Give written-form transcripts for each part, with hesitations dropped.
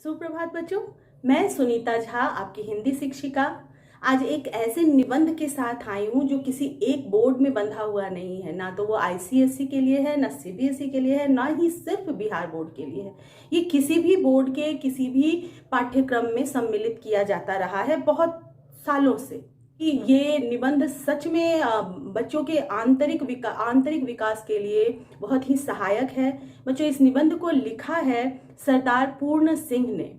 सुप्रभात बच्चों, मैं सुनीता झा आपकी हिंदी शिक्षिका आज एक ऐसे निबंध के साथ आई हूँ जो किसी एक बोर्ड में बंधा हुआ नहीं है। ना तो वो आईसीएसई के लिए है, ना सीबीएसई के लिए है, ना ही सिर्फ बिहार बोर्ड के लिए है। ये किसी भी बोर्ड के किसी भी पाठ्यक्रम में सम्मिलित किया जाता रहा है बहुत सालों से। कि ये निबंध सच में बच्चों के आंतरिक विकास के लिए बहुत ही सहायक है। बच्चों, इस निबंध को लिखा है सरदार पूर्ण सिंह ने।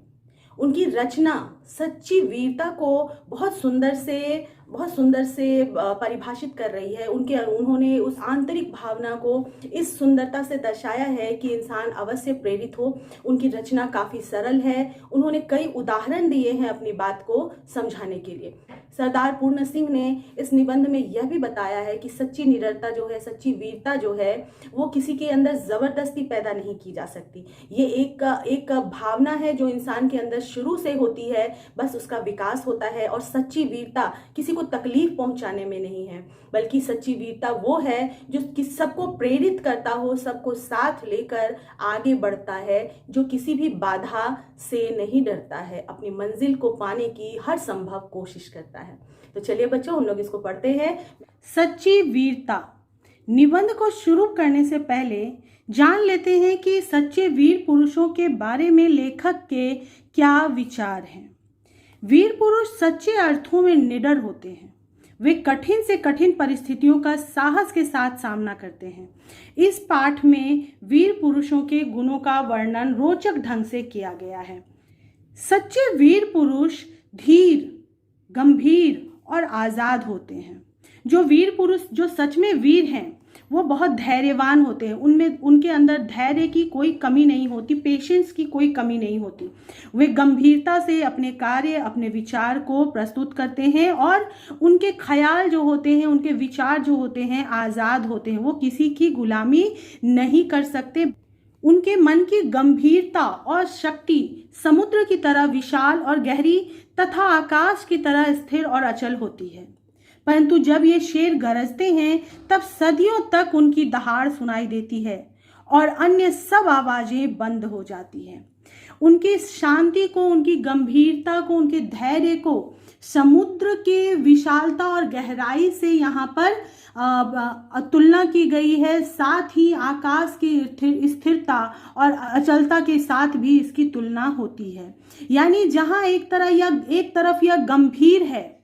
उनकी रचना सच्ची वीरता को बहुत सुंदर से परिभाषित कर रही है। उन्होंने उस आंतरिक भावना को इस सुंदरता से दर्शाया है कि इंसान अवश्य प्रेरित हो। उनकी रचना काफ़ी सरल है। उन्होंने कई उदाहरण दिए हैं अपनी बात को समझाने के लिए। सरदार पूर्ण सिंह ने इस निबंध में यह भी बताया है कि सच्ची निडरता जो है, सच्ची वीरता जो है, वो किसी के अंदर जबरदस्ती पैदा नहीं की जा सकती। ये एक भावना है जो इंसान के अंदर शुरू से होती है, बस उसका विकास होता है। और सच्ची वीरता किसी को तकलीफ पहुंचाने में नहीं है, बल्कि सच्ची वीरता वो है जो सबको प्रेरित करता हो, सबको साथ लेकर आगे बढ़ता है, जो किसी भी बाधा से नहीं डरता है, अपनी मंजिल को पाने की हर संभव कोशिश करता है। तो चलिए बच्चों, हम लोग इसको पढ़ते हैं। सच्ची वीरता। निबंध को शुरू करने से पहले जान लेते हैं कि सच्चे वीर पुरुषों के बारे में लेखक के क्या विचार हैं। वीर पुरुष सच्चे अर्थों में निडर होते हैं। वे कठिन से कठिन परिस्थितियों का साहस के साथ सामना करते हैं। इस पाठ में वीर पुरुषों के गुणों का वर्णन रोचक ढंग से किया गया है। सच्चे वीर पुरुष धीर, गंभीर और आज़ाद होते हैं। जो वीर पुरुष जो सच में वीर हैं वो बहुत धैर्यवान होते हैं। उनके अंदर धैर्य की कोई कमी नहीं होती, पेशेंस की कोई कमी नहीं होती। वे गंभीरता से अपने कार्य, अपने विचार को प्रस्तुत करते हैं और उनके ख्याल जो होते हैं, उनके विचार जो होते हैं, आज़ाद होते हैं। वो किसी की गुलामी नहीं कर सकते। उनके मन की गंभीरता और शक्ति समुद्र की तरह विशाल और गहरी तथा आकाश की तरह स्थिर और अचल होती है। परंतु जब ये शेर गरजते हैं तब सदियों तक उनकी दहाड़ सुनाई देती है और अन्य सब आवाजें बंद हो जाती हैं। उनकी शांति को, उनकी गंभीरता को, उनके धैर्य को समुद्र के विशालता और गहराई से यहाँ पर तुलना की गई है। साथ ही आकाश की स्थिरता और अचलता के साथ भी इसकी तुलना होती है। यानी जहाँ एक तरफ यह गंभीर है,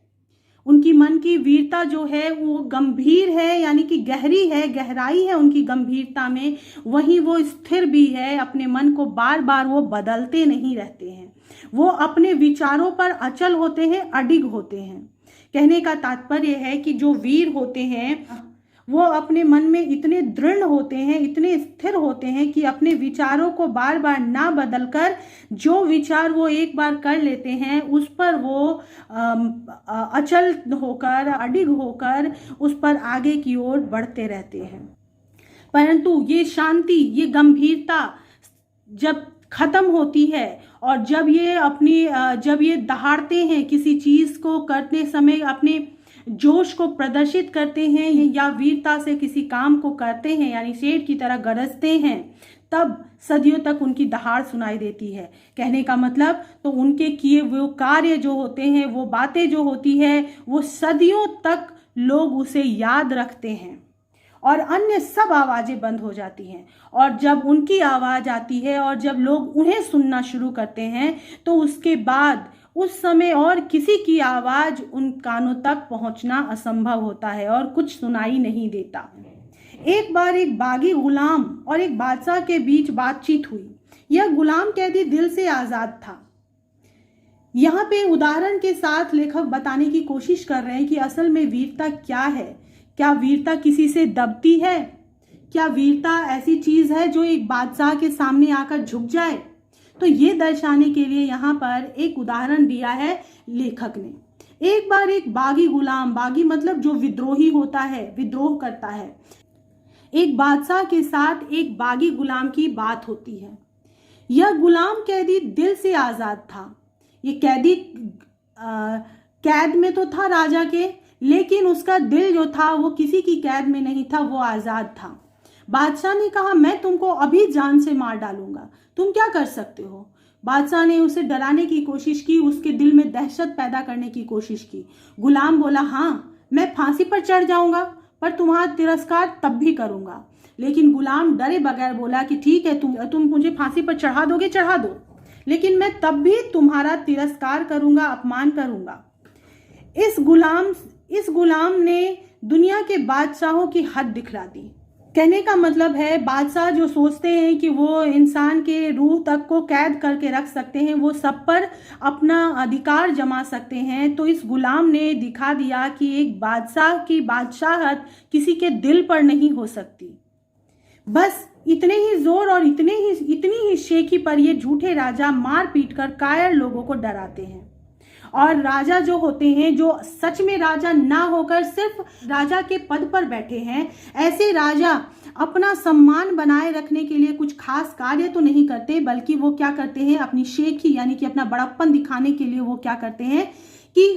उनकी मन की वीरता जो है वो गंभीर है, यानी कि गहरी है, गहराई है उनकी गंभीरता में, वहीं वो स्थिर भी है। अपने मन को बार बार वो बदलते नहीं रहते हैं। वो अपने विचारों पर अचल होते हैं, अडिग होते हैं। कहने का तात्पर्य है कि जो वीर होते हैं वो अपने मन में इतने दृढ़ होते हैं, इतने स्थिर होते हैं कि अपने विचारों को बार बार ना बदलकर जो विचार वो एक बार कर लेते हैं उस पर वो अचल होकर, अडिग होकर उस पर आगे की ओर बढ़ते रहते हैं। परंतु ये शांति, ये गंभीरता जब खत्म होती है और जब ये दहाड़ते हैं, किसी चीज को करते समय अपने जोश को प्रदर्शित करते हैं या वीरता से किसी काम को करते हैं, यानी शेर की तरह गरजते हैं, तब सदियों तक उनकी दहाड़ सुनाई देती है। कहने का मतलब तो उनके किए वो कार्य जो होते हैं, वो बातें जो होती है, वो सदियों तक लोग उसे याद रखते हैं और अन्य सब आवाजें बंद हो जाती हैं। और जब उनकी आवाज आती है और जब लोग उन्हें सुनना शुरू करते हैं तो उसके बाद उस समय और किसी की आवाज उन कानों तक पहुंचना असंभव होता है और कुछ सुनाई नहीं देता। एक बार एक बागी गुलाम और एक बादशाह के बीच बातचीत हुई। यह गुलाम कैदी दिल से आजाद था। यहाँ पे उदाहरण के साथ लेखक बताने की कोशिश कर रहे हैं कि असल में वीरता क्या है। क्या वीरता किसी से दबती है? क्या वीरता ऐसी चीज है जो एक बादशाह के सामने आकर झुक जाए? तो ये दर्शाने के लिए यहाँ पर एक उदाहरण दिया है लेखक ने। एक बार एक बागी गुलाम, बागी मतलब जो विद्रोही होता है, विद्रोह करता है, एक बादशाह के साथ एक बागी गुलाम की बात होती है। यह गुलाम कैदी दिल से आजाद था। ये कैदी कैद में तो था राजा के, लेकिन उसका दिल जो था वो किसी की कैद में नहीं था, वो आजाद था। बादशाह ने कहा, मैं तुमको अभी जान से मार डालूंगा, तुम क्या कर सकते हो? बादशाह ने उसे डराने की कोशिश की, उसके दिल में दहशत पैदा करने की कोशिश की। गुलाम बोला, हाँ मैं फांसी पर चढ़ जाऊंगा, पर तुम्हारा तिरस्कार तब भी करूंगा। लेकिन गुलाम डरे बगैर बोला कि ठीक है, तुम मुझे फांसी पर चढ़ा दोगे, चढ़ा दो, लेकिन मैं तब भी तुम्हारा तिरस्कार करूंगा, अपमान करूंगा। इस गुलाम ने दुनिया के बादशाहों की हद दिखला दी। कहने का मतलब है, बादशाह जो सोचते हैं कि वो इंसान के रूह तक को कैद करके रख सकते हैं, वो सब पर अपना अधिकार जमा सकते हैं, तो इस गुलाम ने दिखा दिया कि एक बादशाह की बादशाहत किसी के दिल पर नहीं हो सकती। बस इतने ही जोर और इतनी ही शेखी पर ये झूठे राजा मार पीट कर कायर लोगों को डराते हैं। और राजा जो होते हैं, जो सच में राजा ना होकर सिर्फ राजा के पद पर बैठे हैं, ऐसे राजा अपना सम्मान बनाए रखने के लिए कुछ खास कार्य तो नहीं करते, बल्कि वो क्या करते हैं, अपनी शेखी यानी कि अपना बड़प्पन दिखाने के लिए वो क्या करते हैं कि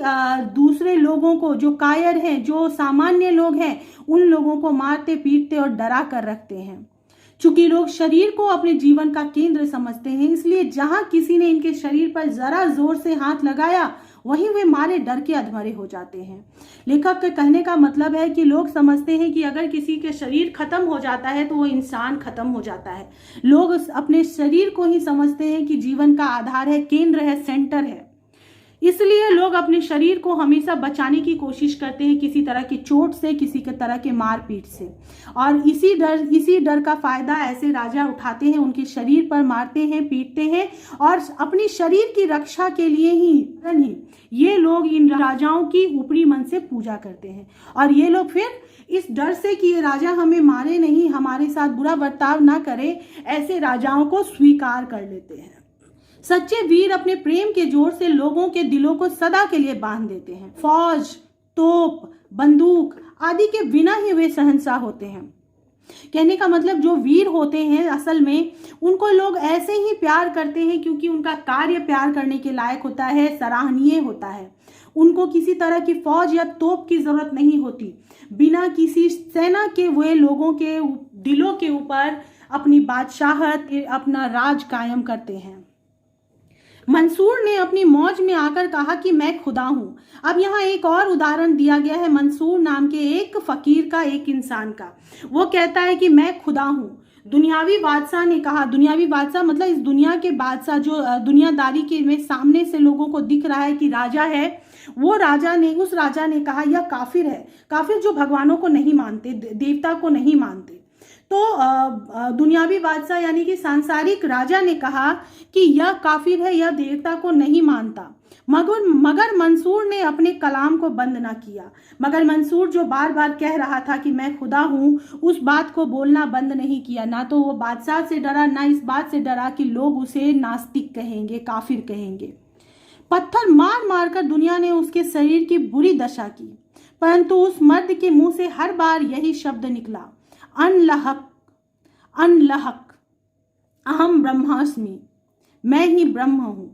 दूसरे लोगों को, जो कायर हैं, जो सामान्य लोग हैं, उन लोगों को मारते पीटते और डरा कर रखते हैं। चूंकि लोग शरीर को अपने जीवन का केंद्र समझते हैं, इसलिए जहां किसी ने इनके शरीर पर जरा जोर से हाथ लगाया, वहीं वे मारे डर के अधमरे हो जाते हैं। लेखक के कहने का मतलब है कि लोग समझते हैं कि अगर किसी के शरीर खत्म हो जाता है तो वो इंसान खत्म हो जाता है। लोग अपने शरीर को ही समझते हैं कि जीवन का आधार है, केंद्र है, सेंटर है। इसलिए लोग अपने शरीर को हमेशा बचाने की कोशिश करते हैं, किसी तरह की चोट से, किसी के तरह के मारपीट से। और इसी डर का फायदा ऐसे राजा उठाते हैं, उनके शरीर पर मारते हैं, पीटते हैं, और अपनी शरीर की रक्षा के लिए ही ये लोग इन राजाओं की ऊपरी मन से पूजा करते हैं। और ये लोग फिर इस डर से कि ये राजा हमें मारे नहीं, हमारे साथ बुरा बर्ताव ना करे, ऐसे राजाओं को स्वीकार कर लेते हैं। सच्चे वीर अपने प्रेम के जोर से लोगों के दिलों को सदा के लिए बांध देते हैं। फौज, तोप, बंदूक आदि के बिना ही वे शहंशाह होते हैं। कहने का मतलब, जो वीर होते हैं असल में उनको लोग ऐसे ही प्यार करते हैं क्योंकि उनका कार्य प्यार करने के लायक होता है, सराहनीय होता है। उनको किसी तरह की फौज या तोप की जरूरत नहीं होती। बिना किसी सेना के वे लोगों के दिलों के ऊपर अपनी बादशाहत, अपना राज कायम करते हैं। मंसूर ने अपनी मौज में आकर कहा कि मैं खुदा हूं। अब यहाँ एक और उदाहरण दिया गया है मंसूर नाम के एक फकीर का, एक इंसान का। वो कहता है कि मैं खुदा हूं। दुनियावी बादशाह ने कहा, दुनियावी बादशाह मतलब इस दुनिया के बादशाह, जो दुनियादारी के में सामने से लोगों को दिख रहा है कि राजा है, उस राजा ने कहा यह काफिर है। काफिर जो भगवानों को नहीं मानते, देवता को नहीं मानते। तो दुनियावी बादशाह यानी कि सांसारिक राजा ने कहा कि यह काफिर है, यह देवता को नहीं मानता। मगर मंसूर ने अपने कलाम को बंद ना किया। मगर मंसूर जो बार बार कह रहा था कि मैं खुदा हूं, उस बात को बोलना बंद नहीं किया। ना तो वो बादशाह से डरा, ना इस बात से डरा कि लोग उसे नास्तिक कहेंगे, काफिर कहेंगे। पत्थर मार मार कर दुनिया ने उसके शरीर की बुरी दशा की, परंतु उस मर्द के मुंह से हर बार यही शब्द निकला, अनलहक अनलहक अहम ब्रह्मास्मि, मैं ही ब्रह्म हूं।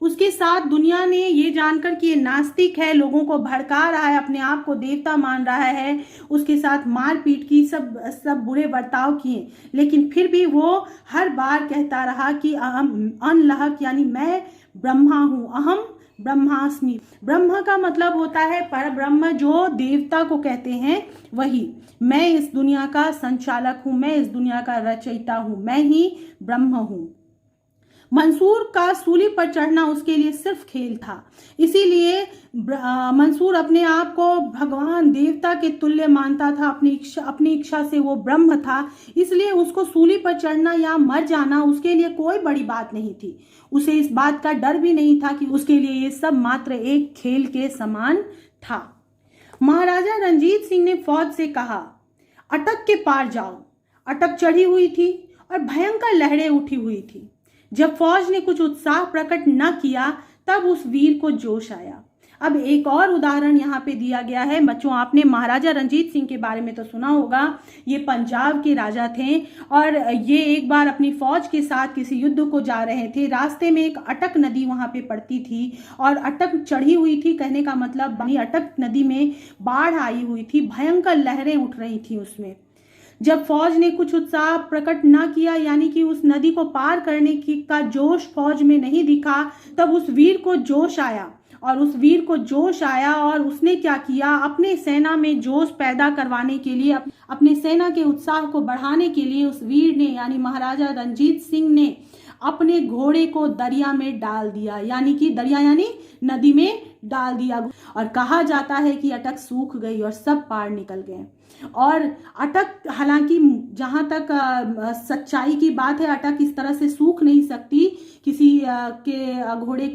उसके साथ दुनिया ने ये जानकर कि ये नास्तिक है, लोगों को भड़का रहा है, अपने आप को देवता मान रहा है, उसके साथ मारपीट की, सब बुरे बर्ताव किए। लेकिन फिर भी वो हर बार कहता रहा कि अनलहक यानी मैं ब्रह्मा हूं, अहम ब्रह्मास्मि। ब्रह्म का मतलब होता है पर ब्रह्म, जो देवता को कहते हैं वही। मैं इस दुनिया का संचालक हूं, मैं इस दुनिया का रचयिता हूं, मैं ही ब्रह्म हूं। मंसूर का सूली पर चढ़ना उसके लिए सिर्फ खेल था। इसीलिए मंसूर अपने आप को भगवान, देवता के तुल्य मानता था। अपनी इच्छा से वो ब्रह्म था, इसलिए उसको सूली पर चढ़ना या मर जाना उसके लिए कोई बड़ी बात नहीं थी। उसे इस बात का डर भी नहीं था कि उसके लिए ये सब मात्र एक खेल के समान था। महाराजा रंजीत सिंह ने फौज से कहा, अटक के पार जाओ। अटक चढ़ी हुई थी और भयंकर लहरें उठी हुई थी। जब फौज ने कुछ उत्साह प्रकट न किया, तब उस वीर को जोश आया। अब एक और उदाहरण यहाँ पे दिया गया है। बच्चों, आपने महाराजा रंजीत सिंह के बारे में तो सुना होगा। ये पंजाब के राजा थे और ये एक बार अपनी फौज के साथ किसी युद्ध को जा रहे थे। रास्ते में एक अटक नदी वहाँ पे पड़ती थी और अटक चढ़ी हुई थी। कहने का मतलब अटक नदी में बाढ़ आई हुई थी, भयंकर लहरें उठ रही थी उसमें। जब फौज ने कुछ उत्साह प्रकट ना किया, यानी कि उस नदी को पार करने की का जोश फौज में नहीं दिखा, तब उस वीर को जोश आया। और उसने क्या किया, अपने सेना में जोश पैदा करवाने के लिए, अपने सेना के उत्साह को बढ़ाने के लिए उस वीर ने यानी महाराजा रणजीत सिंह ने अपने घोड़े को दरिया में डाल दिया, यानी कि दरिया यानी नदी में डाल दिया। और कहा जाता है कि अटक सूख गई और सब पार निकल गए। और अटक, हालांकि जहां तक सच्चाई की बात है, अटक इस तरह से सूख नहीं सकती किसी के घोड़े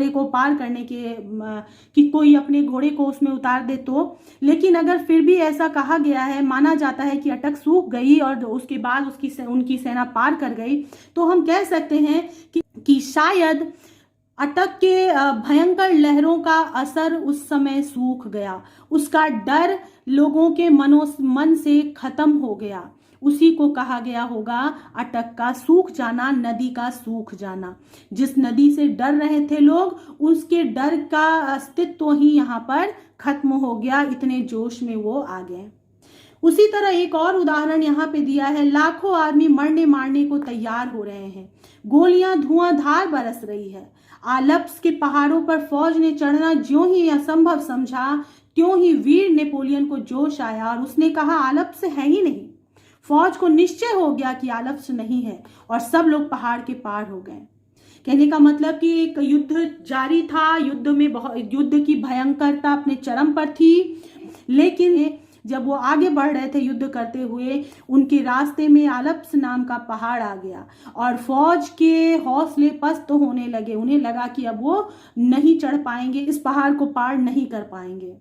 को पार करने के कि कोई अपने घोड़े को उसमें उतार दे तो। लेकिन अगर फिर भी ऐसा कहा गया है, माना जाता है कि अटक सूख गई और उसके बाद उनकी सेना पार कर गई, तो हम कह सकते हैं कि शायद अटक के भयंकर लहरों का असर उस समय सूख गया, उसका डर लोगों के मन से खत्म हो गया। उसी को कहा गया होगा अटक का सूख जाना, नदी का सूख जाना। जिस नदी से डर रहे थे लोग, उसके डर का अस्तित्व ही यहाँ पर खत्म हो गया, इतने जोश में वो आ गए। उसी तरह एक और उदाहरण यहाँ पे दिया है, लाखों आदमी मरने मारने को तैयार हो रहे हैं, गोलियां धुआंधार बरस रही है। आल्प्स के पहाड़ों पर फौज ने चढ़ना ज्यों ही असंभव समझा, त्यों ही वीर नेपोलियन को जोश आया और उसने कहा आल्प्स है ही नहीं। फौज को निश्चय हो गया कि आल्प्स नहीं है और सब लोग पहाड़ के पार हो गए। कहने का मतलब कि एक युद्ध जारी था, युद्ध की भयंकरता अपने चरम पर थी, लेकिन जब वो आगे बढ़ रहे थे युद्ध करते हुए, उनके रास्ते में आल्प्स नाम का पहाड़ आ गया और फौज के हौसले पस्त होने लगे। उन्हें लगा कि अब वो नहीं चढ़ पाएंगे, इस पहाड़ को पार नहीं कर पाएंगे।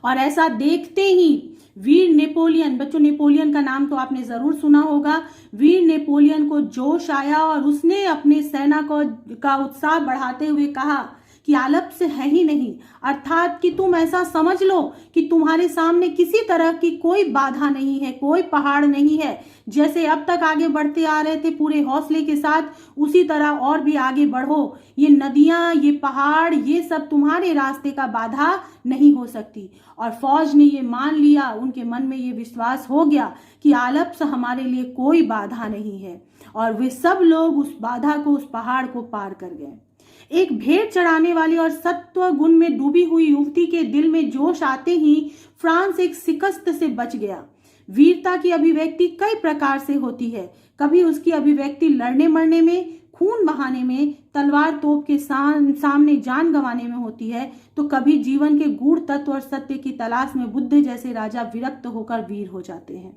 और ऐसा देखते ही वीर नेपोलियन, बच्चों नेपोलियन का नाम तो आपने जरूर सुना होगा, वीर नेपोलियन को जोश आया और उसने अपने सेना का उत्साह बढ़ाते हुए कहा कि आल्प्स है ही नहीं, अर्थात कि तुम ऐसा समझ लो कि तुम्हारे सामने किसी तरह की कोई बाधा नहीं है, कोई पहाड़ नहीं है। जैसे अब तक आगे बढ़ते आ रहे थे पूरे हौसले के साथ, उसी तरह और भी आगे बढ़ो। ये नदियां, ये पहाड़, ये सब तुम्हारे रास्ते का बाधा नहीं हो सकती। और फौज ने ये मान लिया, उनके मन में ये विश्वास हो गया कि आल्प्स हमारे लिए कोई बाधा नहीं है, और वे सब लोग उस बाधा को, उस पहाड़ को पार कर गए। एक भेड़ चढ़ाने वाली और सत्व गुण में डूबी हुई युवती के दिल में जोश आते ही फ्रांस एक शिकस्त से बच गया। वीरता की अभिव्यक्ति कई प्रकार से होती है। कभी उसकी अभिव्यक्ति लड़ने मरने में, खून बहाने में, तलवार तोप के सामने जान गंवाने में होती है, तो कभी जीवन के गूढ़ तत्व और सत्य की तलाश में बुद्ध जैसे राजा विरक्त होकर वीर हो जाते हैं।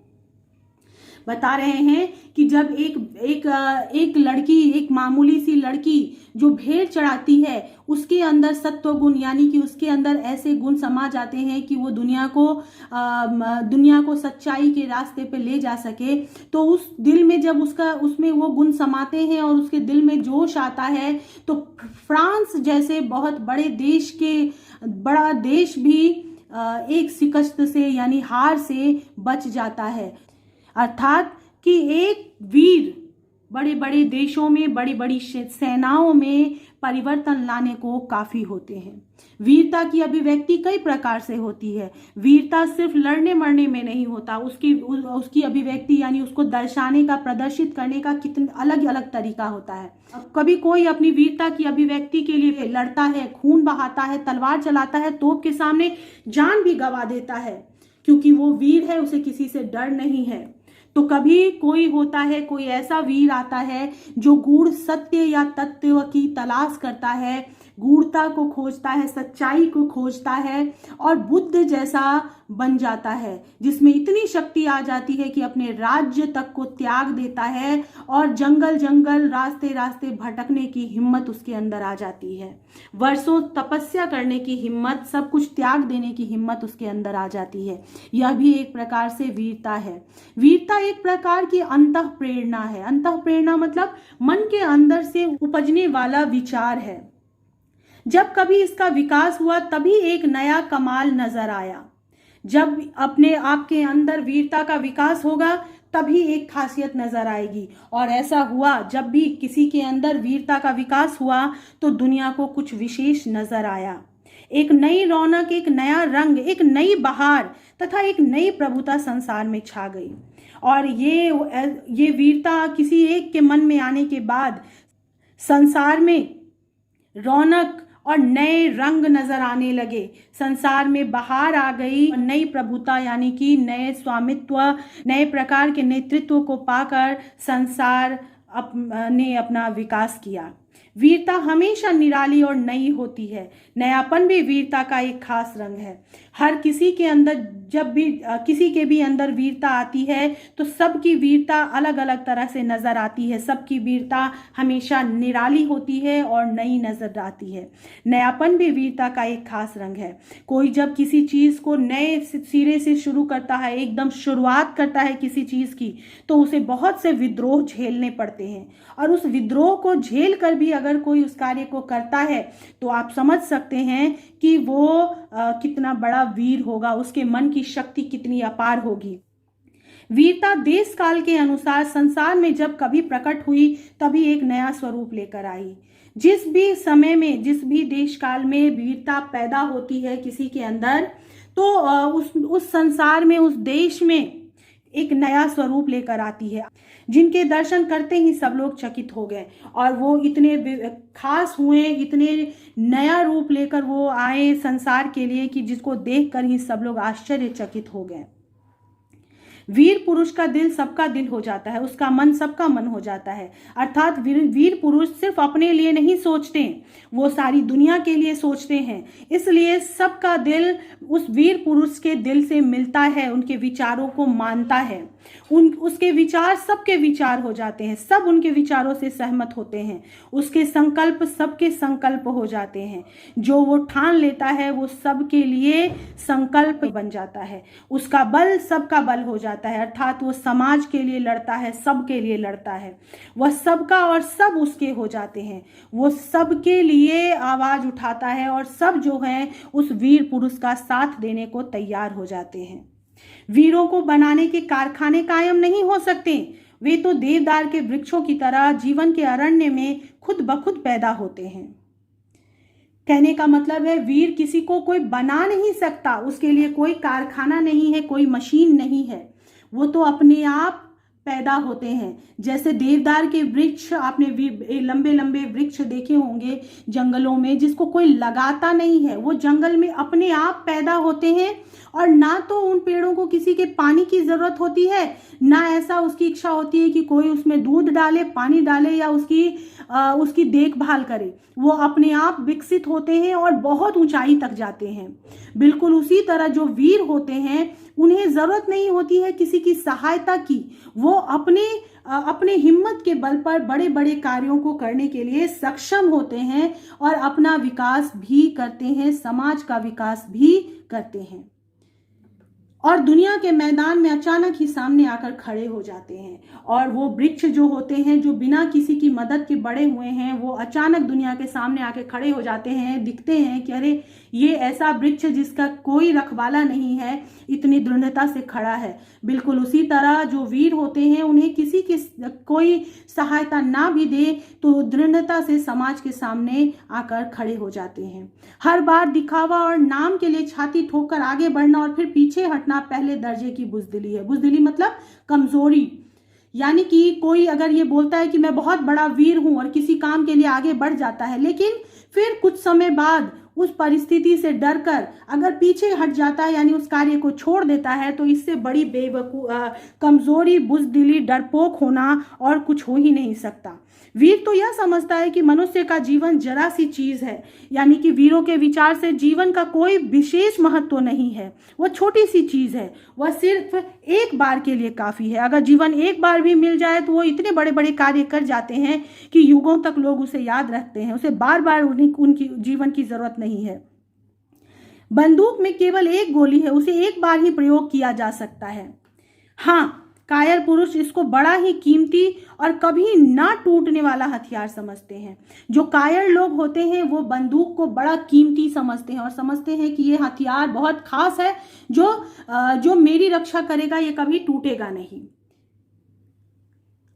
बता रहे हैं कि जब एक लड़की, एक मामूली सी लड़की जो भेड़ चढ़ाती है, उसके अंदर सत्व गुण, यानी कि उसके अंदर ऐसे गुण समा जाते हैं कि वो दुनिया को सच्चाई के रास्ते पे ले जा सके। तो उस दिल में जब उसमें वो गुण समाते हैं और उसके दिल में जोश आता है, तो फ्रांस जैसे बहुत बड़ा देश भी एक शिकस्त से यानी हार से बच जाता है। अर्थात कि एक वीर बड़े बड़े देशों में, बड़ी बड़ी सेनाओं में परिवर्तन लाने को काफी होते हैं। वीरता की अभिव्यक्ति कई प्रकार से होती है। वीरता सिर्फ लड़ने मरने में नहीं होता, उसकी अभिव्यक्ति यानी उसको दर्शाने का, प्रदर्शित करने का कितने अलग अलग तरीका होता है। कभी कोई अपनी वीरता की अभिव्यक्ति के लिए लड़ता है, खून बहाता है, तलवार चलाता है, तोप के सामने जान भी गंवा देता है, क्योंकि वो वीर है, उसे किसी से डर नहीं है। तो कभी कोई ऐसा वीर आता है जो गूढ़ सत्य या तत्व की तलाश करता है, गूढ़ता को खोजता है, सच्चाई को खोजता है और बुद्ध जैसा बन जाता है, जिसमें इतनी शक्ति आ जाती है कि अपने राज्य तक को त्याग देता है और जंगल जंगल, रास्ते रास्ते भटकने की हिम्मत उसके अंदर आ जाती है। वर्षों तपस्या करने की हिम्मत, सब कुछ त्याग देने की हिम्मत उसके अंदर आ जाती है। यह भी एक प्रकार से वीरता है। वीरता एक प्रकार की अंतः प्रेरणा है। अंतः प्रेरणा मतलब मन के अंदर से उपजने वाला विचार है। जब कभी इसका विकास हुआ तभी एक नया कमाल नजर आया। जब अपने आपके अंदर वीरता का विकास होगा तभी एक खासियत नजर आएगी। और ऐसा हुआ, जब भी किसी के अंदर वीरता का विकास हुआ तो दुनिया को कुछ विशेष नजर आया। एक नई रौनक, एक नया रंग, एक नई बहार तथा एक नई प्रभुता संसार में छा गई। और ये वीरता किसी एक के मन में आने के बाद संसार में रौनक और नए रंग नजर आने लगे, संसार में बहार आ गई। नई प्रभुता यानी कि नए स्वामित्व, नए प्रकार के नेतृत्व को पाकर संसार ने अपना विकास किया। वीरता हमेशा निराली और नई होती है। नयापन भी वीरता का एक खास रंग है। हर किसी के अंदर, जब भी किसी के भी अंदर वीरता आती है तो सबकी वीरता अलग अलग तरह से नजर आती है। सबकी वीरता हमेशा निराली होती है और नई नजर आती है। नयापन भी वीरता का एक खास रंग है। कोई जब किसी चीज को नए सिरे से शुरू करता है, एकदम शुरुआत करता है किसी चीज की, तो उसे बहुत से विद्रोह झेलने पड़ते हैं। और उस विद्रोह को झेल कर भी अगर कोई उस कार्य को करता है तो आप समझ सकते हैं कि वो कितना बड़ा वीर होगा, उसके मन की शक्ति कितनी अपार होगी। वीरता देश काल के अनुसार संसार में जब कभी प्रकट हुई तभी एक नया स्वरूप लेकर आई। जिस भी समय में, जिस भी देश काल में वीरता पैदा होती है किसी के अंदर, तो उस संसार में, उस देश में एक नया स्वरूप लेकर आती है, जिनके दर्शन करते ही सब लोग चकित हो गए और वो इतने खास हुए, इतने नया रूप लेकर वो आए संसार के लिए कि जिसको देखकर ही सब लोग आश्चर्यचकित हो गए। वीर पुरुष का दिल सबका दिल हो जाता है, उसका मन सबका मन हो जाता है। अर्थात वीर पुरुष सिर्फ अपने लिए नहीं सोचते, वो सारी दुनिया के लिए सोचते हैं। इसलिए सबका दिल उस वीर पुरुष के दिल से मिलता है, उनके विचारों को मानता है। उसके विचार सबके विचार हो जाते हैं, सब उनके विचारों से सहमत होते हैं। उसके संकल्प सबके संकल्प हो जाते हैं। जो वो ठान लेता है वो सबके लिए संकल्प बन जाता है। उसका बल सबका बल हो जाता है, अर्थात वो समाज के लिए लड़ता है, सबके लिए लड़ता है। वह सबका और सब उसके हो जाते हैं। वो सबके लिए आवाज उठाता है और सब जो है उस वीर पुरुष का साथ देने को तैयार हो जाते हैं। वीरों को बनाने के कारखाने कायम नहीं हो सकते, वे तो देवदार के वृक्षों की तरह जीवन के अरण्य में खुद ब खुद पैदा होते हैं। कहने का मतलब है वीर किसी को कोई बना नहीं सकता, उसके लिए कोई कारखाना नहीं है, कोई मशीन नहीं है, वो तो अपने आप पैदा होते हैं। जैसे देवदार के वृक्ष, आपने लंबे लंबे वृक्ष देखे होंगे जंगलों में, जिसको कोई लगाता नहीं है, वो जंगल में अपने आप पैदा होते हैं। और ना तो उन पेड़ों को किसी के पानी की जरूरत होती है, ना ऐसा उसकी इच्छा होती है कि कोई उसमें दूध डाले, पानी डाले या उसकी देखभाल करे। वो अपने आप विकसित होते हैं और बहुत ऊंचाई तक जाते हैं। बिल्कुल उसी तरह जो वीर होते हैं उन्हें जरूरत नहीं होती है किसी की सहायता की। वो अपने हिम्मत के बल पर बड़े बड़े कार्यों को करने के लिए सक्षम होते हैं और अपना विकास भी करते हैं, समाज का विकास भी करते हैं और दुनिया के मैदान में अचानक ही सामने आकर खड़े हो जाते हैं। और वो वृक्ष जो होते हैं, जो बिना किसी की मदद के बड़े हुए हैं, वो अचानक दुनिया के सामने आके खड़े हो जाते हैं। दिखते हैं कि अरे ये ऐसा वृक्ष जिसका कोई रखवाला नहीं है, इतनी दृढ़ता से खड़ा है। बिल्कुल उसी तरह जो वीर होते हैं, उन्हें किसी की कोई सहायता ना भी दे तो दृढ़ता से समाज के सामने आकर खड़े हो जाते हैं। हर बार दिखावा और नाम के लिए छाती ठोककर आगे बढ़ना और फिर पीछे हटना पहले दर्जे की बुजदिली है। बुजदिली मतलब कमजोरी। यानी कि कोई अगर ये बोलता है कि मैं बहुत बड़ा वीर हूं और किसी काम के लिए आगे बढ़ जाता है, लेकिन फिर कुछ समय बाद उस परिस्थिति से डरकर अगर पीछे हट जाता है, यानी उस कार्य को छोड़ देता है, तो इससे बड़ी कमजोरी, बुजदिली, डरपोक होना और कुछ हो ही नहीं सकता। वीर तो यह समझता है कि मनुष्य का जीवन जरा सी चीज है, यानी कि वीरों के विचार से जीवन का कोई विशेष महत्व नहीं है, वह छोटी सी चीज है, वह सिर्फ एक बार के लिए काफी है। अगर जीवन एक बार भी मिल जाए तो वो इतने बड़े बड़े कार्य कर जाते हैं कि युगों तक लोग उसे याद रखते हैं, उसे बार बार उनकी जीवन की जरूरत नहीं है। बंदूक में केवल एक गोली है, उसे एक बार ही प्रयोग किया जा सकता है। हाँ, कायर पुरुष इसको बड़ा ही कीमती और कभी ना टूटने वाला हथियार समझते हैं। जो कायर लोग होते हैं वो बंदूक को बड़ा कीमती समझते हैं और समझते हैं कि ये हथियार बहुत खास है, जो मेरी रक्षा करेगा, ये कभी टूटेगा नहीं।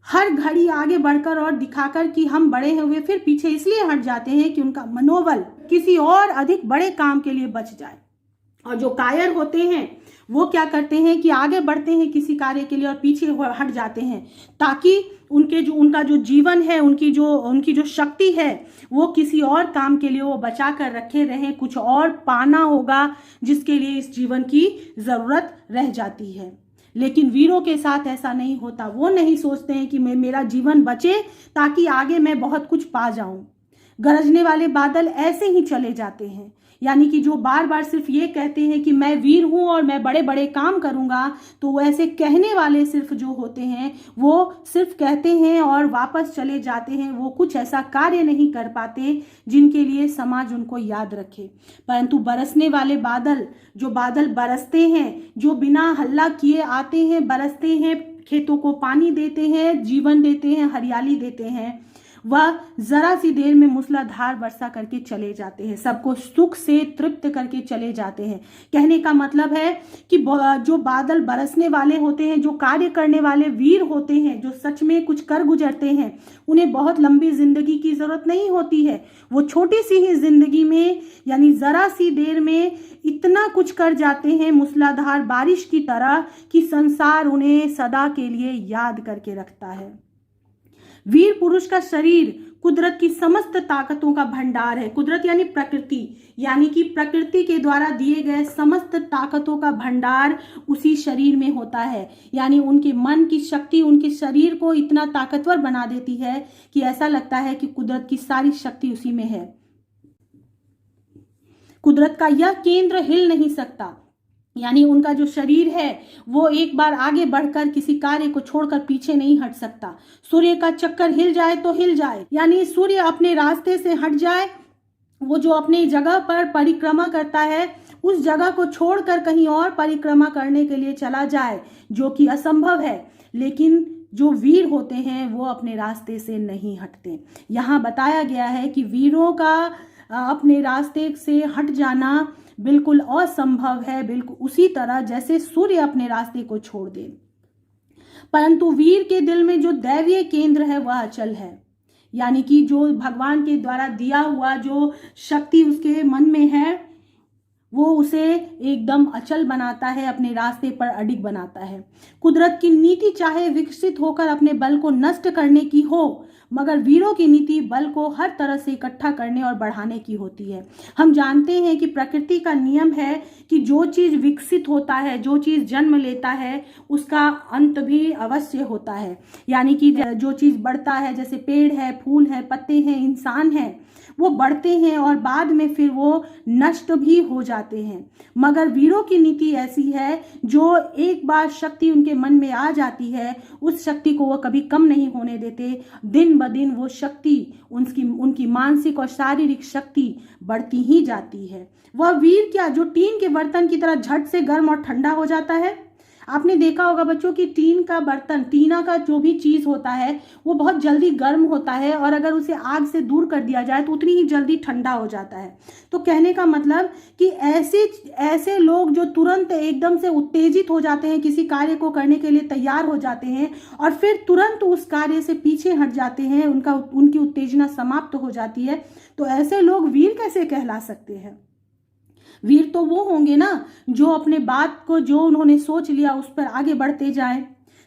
हर घड़ी आगे बढ़कर और दिखाकर कि हम बड़े हुए फिर पीछे इसलिए हट जाते हैं कि उनका मनोबल किसी और अधिक बड़े काम के लिए बच जाए। और जो कायर होते हैं वो क्या करते हैं कि आगे बढ़ते हैं किसी कार्य के लिए और पीछे हट जाते हैं, ताकि उनका जो जीवन है, उनकी जो शक्ति है, वो किसी और काम के लिए वो बचा कर रखे रहें। कुछ और पाना होगा जिसके लिए इस जीवन की जरूरत रह जाती है। लेकिन वीरों के साथ ऐसा नहीं होता। वो नहीं सोचते हैं कि मेरा जीवन बचे ताकि आगे मैं बहुत कुछ पा जाऊं। गरजने वाले बादल ऐसे ही चले जाते हैं, यानी कि जो बार बार सिर्फ ये कहते हैं कि मैं वीर हूं और मैं बड़े बड़े काम करूंगा, तो वो ऐसे कहने वाले सिर्फ जो होते हैं वो सिर्फ कहते हैं और वापस चले जाते हैं। वो कुछ ऐसा कार्य नहीं कर पाते जिनके लिए समाज उनको याद रखे। परंतु बरसने वाले बादल, जो बादल बरसते हैं, जो बिना हल्ला किए आते हैं, बरसते हैं, खेतों को पानी देते हैं, जीवन देते हैं, हरियाली देते हैं, वह जरा सी देर में मूसलाधार वर्षा करके चले जाते हैं, सबको सुख से तृप्त करके चले जाते हैं। कहने का मतलब है कि जो बादल बरसने वाले होते हैं, जो कार्य करने वाले वीर होते हैं, जो सच में कुछ कर गुजरते हैं, उन्हें बहुत लंबी जिंदगी की जरूरत नहीं होती है। वो छोटी सी ही जिंदगी में, यानी जरा सी देर में इतना कुछ कर जाते हैं, मूसलाधार बारिश की तरह, कि संसार उन्हें सदा के लिए याद करके रखता है। वीर पुरुष का शरीर कुदरत की समस्त ताकतों का भंडार है। कुदरत यानी प्रकृति, यानी कि प्रकृति के द्वारा दिए गए समस्त ताकतों का भंडार उसी शरीर में होता है। यानी उनके मन की शक्ति उनके शरीर को इतना ताकतवर बना देती है कि ऐसा लगता है कि कुदरत की सारी शक्ति उसी में है। कुदरत का यह केंद्र हिल नहीं सकता, यानी उनका जो शरीर है वो एक बार आगे बढ़कर किसी कार्य को छोड़कर पीछे नहीं हट सकता। सूर्य का चक्कर हिल जाए तो हिल जाए, यानी सूर्य अपने रास्ते से हट जाए, वो जो अपनी जगह पर परिक्रमा करता है उस जगह को छोड़कर कहीं और परिक्रमा करने के लिए चला जाए, जो कि असंभव है। लेकिन जो वीर होते हैं वो अपने रास्ते से नहीं हटते। यहाँ बताया गया है कि वीरों का अपने रास्ते से हट जाना बिल्कुल असंभव है, बिल्कुल उसी तरह जैसे सूर्य अपने रास्ते को छोड़ दे। परंतु वीर के दिल में जो दैवीय केंद्र है वह अचल है, यानी कि जो भगवान के द्वारा दिया हुआ जो शक्ति उसके मन में है वो उसे एकदम अचल बनाता है, अपने रास्ते पर अडिग बनाता है। कुदरत की नीति चाहे विकसित होकर अपने बल को नष्ट करने की हो, मगर वीरों की नीति बल को हर तरह से इकट्ठा करने और बढ़ाने की होती है। हम जानते हैं कि प्रकृति का नियम है कि जो चीज विकसित होता है, जो चीज जन्म लेता है, उसका अंत भी अवश्य होता है। यानी कि जो चीज बढ़ता है, जैसे पेड़ है, फूल है, पत्ते हैं, इंसान है, वो बढ़ते हैं और बाद में फिर वो नष्ट भी हो जाते हैं। मगर वीरों की नीति ऐसी है, जो एक बार शक्ति उनके मन में आ जाती है उस शक्ति को वो कभी कम नहीं होने देते। दिन ब दिन वो शक्ति, उनकी मानसिक और शारीरिक शक्ति बढ़ती ही जाती है। वह वीर क्या जो टीन के बर्तन की तरह झट से गर्म और ठंडा हो जाता है। आपने देखा होगा बच्चों कि टीन का बर्तन, टीना का जो भी चीज होता है वो बहुत जल्दी गर्म होता है, और अगर उसे आग से दूर कर दिया जाए तो उतनी ही जल्दी ठंडा हो जाता है। तो कहने का मतलब कि ऐसे लोग जो तुरंत एकदम से उत्तेजित हो जाते हैं, किसी कार्य को करने के लिए तैयार हो जाते हैं और फिर तुरंत उस कार्य से पीछे हट जाते हैं, उनकी उत्तेजना समाप्त हो जाती है, तो ऐसे लोग वीर कैसे कहला सकते हैं। वीर तो वो होंगे ना जो अपने बात को, जो उन्होंने सोच लिया उस पर आगे बढ़ते जाए।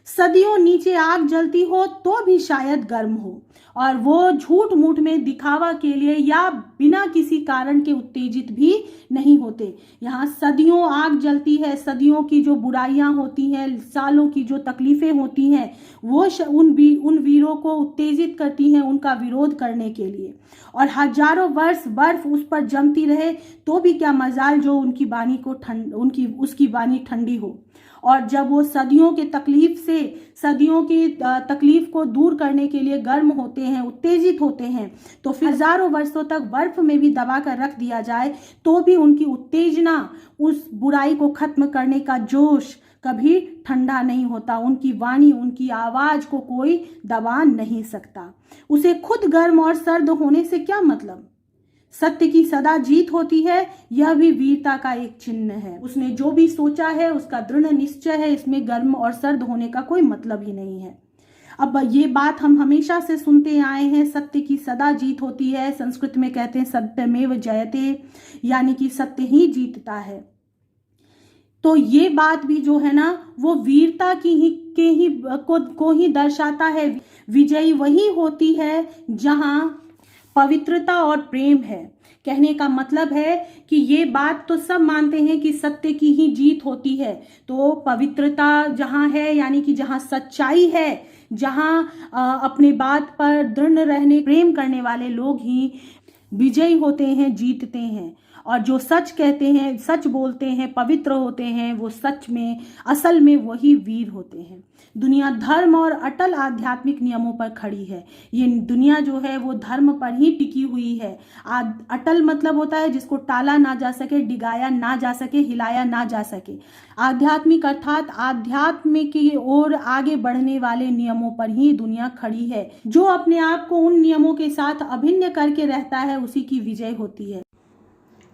सदियों नीचे आग जलती हो तो भी शायद गर्म हो, और वो झूठ मूठ में दिखावा के लिए या बिना किसी कारण के उत्तेजित भी नहीं होते। यहाँ सदियों आग जलती है, सदियों की जो बुराइयां होती हैं, सालों की जो तकलीफें होती हैं, वो उन वीरों को उत्तेजित करती हैं उनका विरोध करने के लिए। और हजारों वर्ष बर्फ उस पर जमती रहे तो भी क्या मजाल जो उसकी बानी ठंडी हो। और जब वो सदियों की तकलीफ को दूर करने के लिए गर्म होते हैं, उत्तेजित होते हैं, तो फिर हजारों वर्षों तक बर्फ में भी दबा कर रख दिया जाए तो भी उनकी उत्तेजना, उस बुराई को खत्म करने का जोश कभी ठंडा नहीं होता। उनकी वाणी, उनकी आवाज को कोई दबा नहीं सकता। उसे खुद गर्म और सर्द होने से क्या मतलब। सत्य की सदा जीत होती है, यह भी वीरता का एक चिन्ह है। उसने जो भी सोचा है उसका दृढ़ निश्चय है, इसमें गर्म और सर्द होने का कोई मतलब ही नहीं है। अब ये बात हम हमेशा से सुनते आए हैं, सत्य की सदा जीत होती है। संस्कृत में कहते हैं सत्यमेव जयते, यानी कि सत्य ही जीतता है। तो ये बात भी जो है ना वो वीरता को ही दर्शाता है। विजयी वही होती है जहां पवित्रता और प्रेम है। कहने का मतलब है कि ये बात तो सब मानते हैं कि सत्य की ही जीत होती है। तो पवित्रता जहां है, यानी कि जहां सच्चाई है, जहां अपने बात पर दृढ़ रहने, प्रेम करने वाले लोग ही विजयी होते हैं, जीतते हैं। और जो सच कहते हैं, सच बोलते हैं, पवित्र होते हैं, वो सच में असल में वही वीर होते हैं। दुनिया धर्म और अटल आध्यात्मिक नियमों पर खड़ी है। ये दुनिया जो है वो धर्म पर ही टिकी हुई है। अटल मतलब होता है जिसको टाला ना जा सके, डिगाया ना जा सके, हिलाया ना जा सके। आध्यात्मिक अर्थात आध्यात्म की ओर आगे बढ़ने वाले नियमों पर ही दुनिया खड़ी है। जो अपने आप को उन नियमों के साथ अभिन्न करके रहता है उसी की विजय होती है।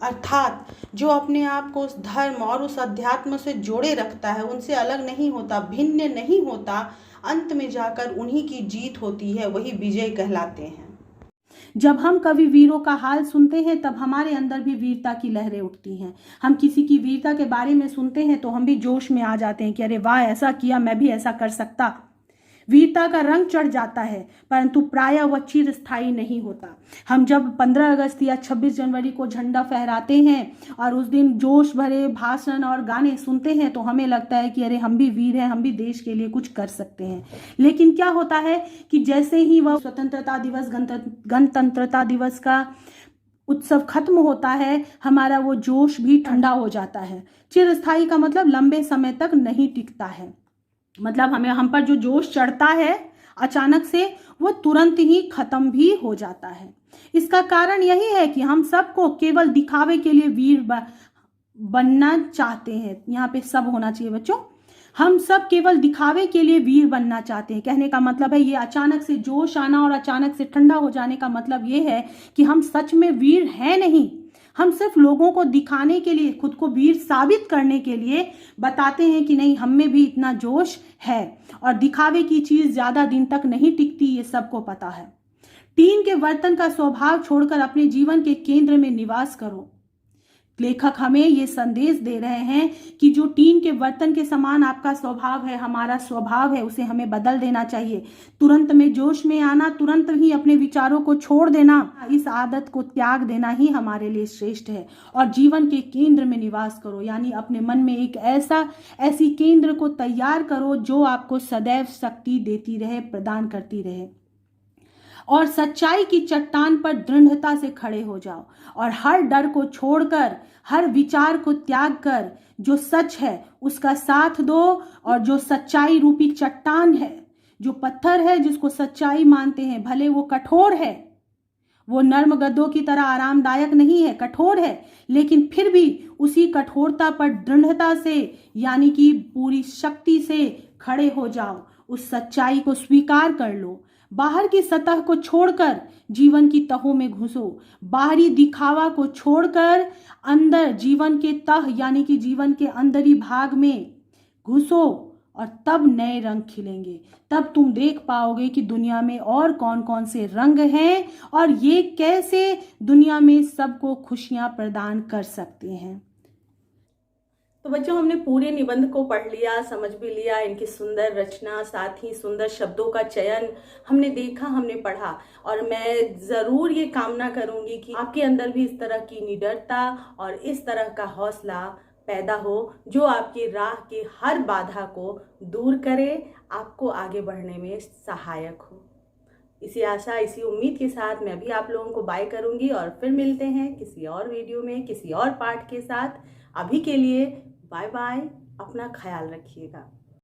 अर्थात जो अपने आप को उस धर्म और उस अध्यात्म से जोड़े रखता है, उनसे अलग नहीं होता, भिन्न नहीं होता, अंत में जाकर उन्हीं की जीत होती है, वही विजय कहलाते हैं। जब हम कभी वीरों का हाल सुनते हैं तब हमारे अंदर भी वीरता की लहरें उठती हैं। हम किसी की वीरता के बारे में सुनते हैं तो हम भी जोश में आ जाते हैं कि अरे वाह, ऐसा किया, मैं भी ऐसा कर सकता। वीरता का रंग चढ़ जाता है, परंतु प्रायः वह चिरस्थायी नहीं होता। हम जब 15 अगस्त या 26 जनवरी को झंडा फहराते हैं और उस दिन जोश भरे भाषण और गाने सुनते हैं तो हमें लगता है कि अरे हम भी वीर हैं, हम भी देश के लिए कुछ कर सकते हैं। लेकिन क्या होता है कि जैसे ही वह स्वतंत्रता दिवस, गणतंत्रता दिवस का उत्सव खत्म होता है, हमारा वो जोश भी ठंडा हो जाता है। चिरस्थायी का मतलब लंबे समय तक नहीं टिकता है। मतलब हम पर जो जोश चढ़ता है अचानक से, वो तुरंत ही खत्म भी हो जाता है। इसका कारण यही है कि हम सबको केवल दिखावे के लिए वीर बनना चाहते हैं। यहाँ पे सब होना चाहिए बच्चों। हम सब केवल दिखावे के लिए वीर बनना चाहते हैं। कहने का मतलब है ये अचानक से जोश आना और अचानक से ठंडा हो जाने का मतलब ये है कि हम सच में वीर हैं नहीं। हम सिर्फ लोगों को दिखाने के लिए, खुद को वीर साबित करने के लिए बताते हैं कि नहीं, हम में भी इतना जोश है। और दिखावे की चीज ज्यादा दिन तक नहीं टिकती, ये सबको पता है। टीन के बर्तन का स्वभाव छोड़कर अपने जीवन के केंद्र में निवास करो। लेखक हमें ये संदेश दे रहे हैं कि जो टीन के बर्तन के समान आपका स्वभाव है, हमारा स्वभाव है, उसे हमें बदल देना चाहिए। तुरंत में जोश में आना, तुरंत ही अपने विचारों को छोड़ देना, इस आदत को त्याग देना ही हमारे लिए श्रेष्ठ है। और जीवन के केंद्र में निवास करो, यानी अपने मन में एक ऐसी केंद्र को तैयार करो जो आपको सदैव शक्ति देती रहे, प्रदान करती रहे। और सच्चाई की चट्टान पर दृढ़ता से खड़े हो जाओ और हर डर को छोड़कर, हर विचार को त्याग कर जो सच है उसका साथ दो। और जो सच्चाई रूपी चट्टान है, जो पत्थर है जिसको सच्चाई मानते हैं, भले वो कठोर है, वो नर्म गद्दों की तरह आरामदायक नहीं है, कठोर है, लेकिन फिर भी उसी कठोरता पर दृढ़ता से, यानी कि पूरी शक्ति से खड़े हो जाओ। उस सच्चाई को स्वीकार कर लो। बाहर की सतह को छोड़कर जीवन की तहों में घुसो। बाहरी दिखावा को छोड़कर अंदर जीवन के तह, यानी कि जीवन के अंदरी भाग में घुसो और तब नए रंग खिलेंगे। तब तुम देख पाओगे कि दुनिया में और कौन कौन से रंग हैं और ये कैसे दुनिया में सबको खुशियां प्रदान कर सकते हैं। तो बच्चों, हमने पूरे निबंध को पढ़ लिया, समझ भी लिया, इनकी सुंदर रचना, साथ ही सुंदर शब्दों का चयन हमने देखा, हमने पढ़ा। और मैं ज़रूर ये कामना करूँगी कि आपके अंदर भी इस तरह की निडरता और इस तरह का हौसला पैदा हो जो आपकी राह की हर बाधा को दूर करे, आपको आगे बढ़ने में सहायक हो। इसी आशा, इसी उम्मीद के साथ मैं भी आप लोगों को बाय करूँगी और फिर मिलते हैं किसी और वीडियो में, किसी और पाठ के साथ। अभी के लिए बाय बाय, अपना ख्याल रखिएगा।